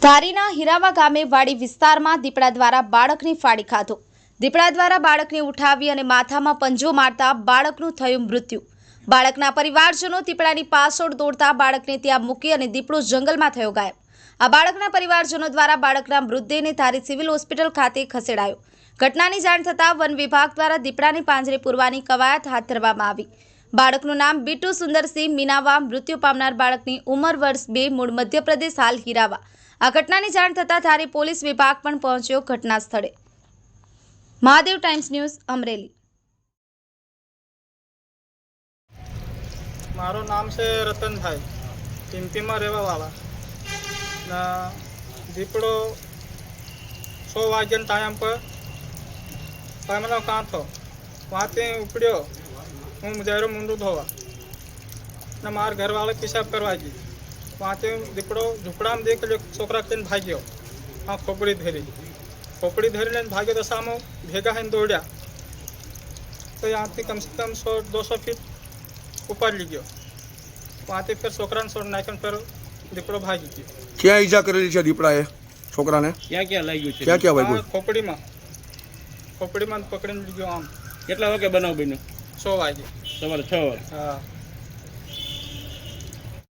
ધારીના હીરાવા ગામે વાડી વિસ્તારમાં દીપડા દ્વારા બાળકની ફાડી ખાધો। દીપડા દ્વારા બાળકને ઉઠાવી અને માથામાં પંજો મારતા બાળકનું થયું મૃત્યુ। બાળકના પરિવારજનો દીપડાની પાછળ દોડતા બાળકને ત્યાં મૂકી અને દીપડો જંગલમાં થયો ગાયબ। આ બાળકના પરિવારજનો દ્વારા બાળકના મૃતદેહને ધારી સિવિલ હોસ્પિટલ ખાતે ખસેડાયો। ઘટનાની જાણ થતાં વન વિભાગ દ્વારા દીપડાને પાંજરે પૂરવાની કવાયત હાથ ધરવામાં આવી। બાળકનું નામ બીટુ સુંદરસિંહ મીનાવા। મૃત્યુ પામનાર બાળકની ઉંમર વર્ષ 2, મૂળ મધ્યપ્રદેશ, હાલ હીરાવા। આ ઘટનાની જાણ થતાં ધારી પોલીસ વિભાગ પણ પહોંચ્યો ઘટના સ્થળે। Mahadev times news, Amreli. મારું નામ છે રતનભાઈ, પિંપીમાં રહેવાવાળા। દીપડો 100 વાગ્યાના ટાઈમ પર પામનો કાંઠો વાંચે ઉપડ્યો। હું જ્યારે મૂંડું ધોવા ને મારા ઘરવાળા પેશાબ કરવા ગઈ। વાંચે દીપડો ઝૂંપડામાં દેખ છોકરા તેને ભાગ્યો। હા, ખોપડી ધરીને ભાગ્યો તો સામો ભેગા થઈને દોડ્યા તો ત્યાંથી કમસે કમ 100-200 ફીટ ઉપર લઈ ગયો। ત્યાંથી ફેર છોકરાને છોડ નાખ્યો, ફેર દીપડો ભાગી ગયો। क्या ईजा करेली છે દીપડાએ છોકરાને? क्या लाग्યું છે? क्या वाग्યું? ખોપડીમાં પકડીને લઈ ગયો। આમ કેટલા વાગે બનાવ બન્યો? 100 વાગે સવારે 6 વાગે। હા।